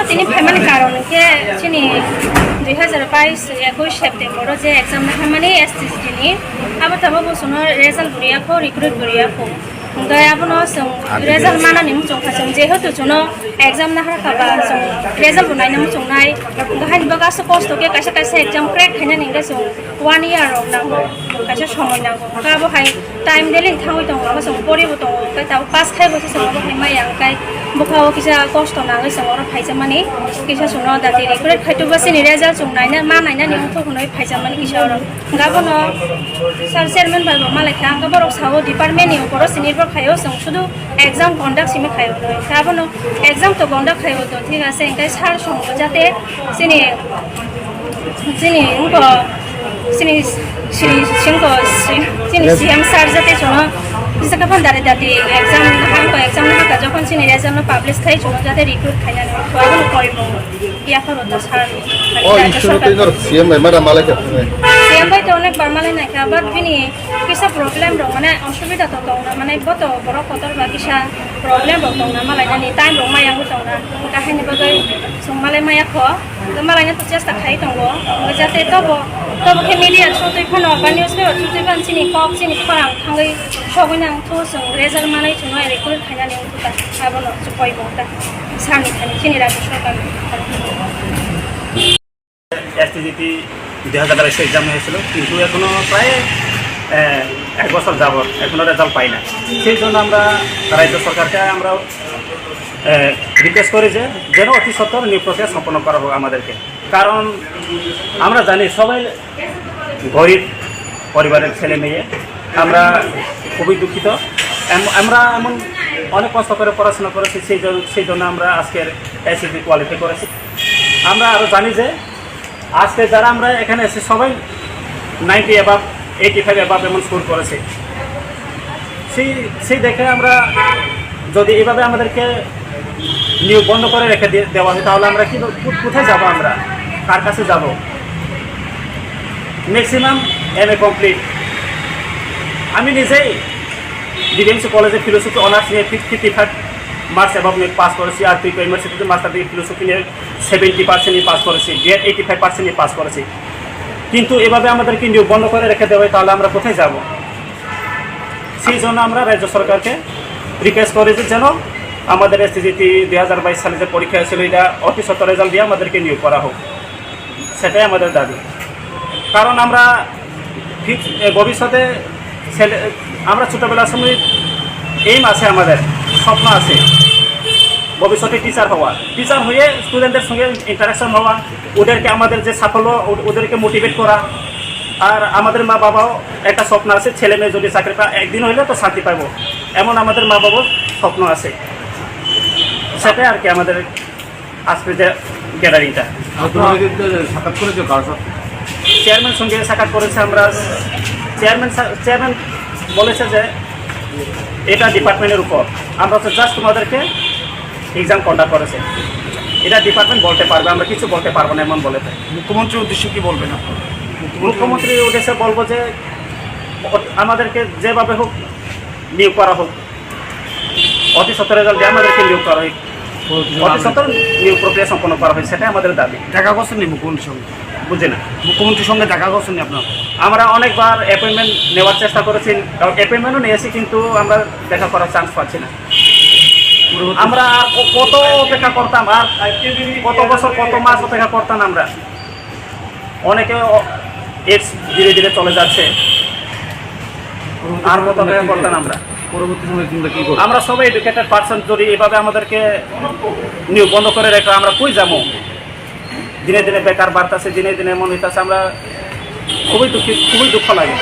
তিনি ফেমানি কারণকে চিনি 2022 সেপ্টেম্বর যে এক্সাম না ফেমানি এসটিসি তিনি আবার তাবো বসনো রেজাল্ট বুড়িয়াখো রিক্রুট বুড়িয়াখো Gaya puno sung result mana nih muncung kasung jehutu cuno exam nah kaba sung result bunai nih muncung nai gahan baga suppose to ke kasa exam crack hanya nih sung 1 year of nang kasa somoi nang kabo hai time deling thangoi tong aba sung pori butong kai tau pass khai bosi sung aba mai yang kai bukhawo kisa cost nang sung ora phaisa mani kisa suno dati recruit khaitu basi ni result sung nai na ma nai na ni mutu hunoi phaisa mani kisa ora gabo no sir chairman bai bo malai khang gabo ro sawo department ni uporo senior খাইও শুধু exam conduct সিমে খাইও নয় তারপর exam তো conduct খাইও তো ঠিক আছে এঙ্কাই সার সঙ্গ যাতে চিনি চিনি চিনি চিনি সিএম স্যার যাতে শোনো bisa kapan dari exam hamko exam na যখন চিনি রেজাল্ট পাবলিশ খাই চলো যাতে রিক্রুট খাই না তো আগুন করিব ইয়া করো তো স্যার ও ইস্যু তো ইনর সিএম মেরা মালাকে সিএম ভাই তো অনেক বার মালে না খাবার বিনি কিসা প্রবলেম রং মানে অসুবিধা তো না মানে কত বড় কতর বা কিসা প্রবলেম রং না মালাই না টাইম রং মায়া হতো না কাহিনী বাগাই মালাই মায়া খ মালাই না তো চেষ্টা খাই দঙ্গো যাতে তবো কে মিডিয়া ছুটি ফোন বা নিউজ পেপার ছুটি ফান চিনি কক চিনি খরাং থাঙ্গই সবই নাং তো जों रेजाल्ट मानाय चुनो रिक्रुट खायनानै उठा आबोनो कइबो ता सानि थानि चिनि राखि सरकार এসটিজিটি 2022 এক্সাম হয়েছিল কিন্তু এখনো প্রায় 1 বছর যাবত এখনো রেজাল্ট পাই না সেই জন্য আমরা রাজ্য সরকারকে আমরা রিকোয়েস্ট করি যে যেন অতি সত্বর নিয়োগ প্রক্রিয়া সম্পন্ন করা হোক আমাদেরকে কারণ আমরা জানি সবাই গরিব পরিবারের ছেলে মেয়ে আমরা খুবই দুঃখিত আমরা এমন অনেক কষ্ট করে পড়াশোনা করেছি সেই জন্য আমরা আজকের এসএসসি কোয়ালিফাই করেছি আমরা আরও জানি যে আজকে যারা আমরা এখানে এসে সবাই 90 অ্যাবাভ 85 অ্যাবাভ এমন স্কোর করেছে সেই দেখে আমরা যদি এভাবে আমাদেরকে নিয়োগ বন্ধ করে রেখে দেওয়া হয় তাহলে আমরা কি কোথায় যাব আমরা কার কাছে যাব ম্যাক্সিমাম এমএ কমপ্লিট আমি নিজেই ডিভিএমসি কলেজে ফিলোসফি অনার্স নিয়ে 55 মার্কস অ্যাবাভ নিয়ে পাস করেছি আর পিকো ইউনিভার্সিটিতে মাস্টার ডিগ্রি ফিলোসফি নিয়ে 70% নিয়ে পাস করেছি বিএড 85% নিয়ে পাস করেছি কিন্তু এভাবে আমাদেরকে নিয়োগ বন্ধ করে রেখে দেওয়া হয় তাহলে আমরা কোথায় যাব সেই জন্য আমরা রাজ্য সরকারকে রিকোয়েস্ট করেছি যেন আমাদের এসটিজিটি 2022 সালে যে পরীক্ষা হয়েছিল এটা অতি সত্বর রেজাল্ট দিয়ে আমাদেরকে নিয়োগ করা হোক সেটাই আমাদের দাবি কারণ আমরা ভবিষ্যতে আমরা ছোটবেলার সময় এইম আছে আমাদের স্বপ্ন আছে ভবিষ্যতে টিচার হওয়া টিচার হয়ে স্টুডেন্টদের সঙ্গে ইন্টারাকশন হওয়া ওদেরকে আমাদের যে সাফল্য ওদেরকে মোটিভেট করা আর আমাদের মা বাবাও একটা স্বপ্ন আছে ছেলে মেয়ে যদি চাকরি পায় একদিন হইলে তো শান্তি পাবো এমন আমাদের মা বাবার স্বপ্ন আছে সেটাই আর কি আমাদের আজকে যে গ্যাদারিংটা সাক্ষাৎ করেছে কার সাথে চেয়ারম্যান সঙ্গে সাক্ষাৎ করেছে আমরা চেয়ারম্যান বলেছে যে এটা ডিপার্টমেন্টের উপর আমরা তো জাস্ট তোমাদেরকে এক্সাম কন্ডাক্ট করেছে এটা ডিপার্টমেন্ট বলতে পারবে আমরা কিছু বলতে পারবো না এমন বলেছে মুখ্যমন্ত্রীর উদ্দেশ্যে কি বলবেন মুখ্যমন্ত্রীর উদ্দেশ্যে বলবো যে আমাদেরকে যেভাবে হোক নিয়োগ করা হোক অতি সত্তর রেজাল্ট দিয়ে আমাদেরকে নিয়োগ করা হয় অতি সত্তর নিয়োগ প্রক্রিয়া সম্পন্ন করা হয় সেটাই আমাদের দাবি দেখা করছেন নি মুখ্যমন্ত্রীর সঙ্গে বুঝি না মুখ্যমন্ত্রীর সঙ্গে দেখা করছেন নি আপনার আমরা অনেকবার অ্যাপয়েন্টমেন্ট নেওয়ার চেষ্টা করেছি অ্যাপয়েন্টমেন্টও নিয়েছি কিন্তু আমরা দেখা করার চান্স পাচ্ছি না আমরা কত অপেক্ষা করতাম আর কত বছর কত মাস অপেক্ষা করতাম আমরা অনেকে এজ ধীরে ধীরে চলে যাচ্ছে আর কত অপেক্ষা করতাম আমরা পরবর্তী সময় চিন্তা কি করব আমরা সবাই এডুকেটেড পার্সন যদি এভাবে আমাদেরকে নিয়োগ বন্ধ করে রেখে আমরা কই যাবো দিনে দিনে বেকার বাড়তেছে দিনে দিনে এমন হইতেছে আমরা খুবই দুঃখ লাগে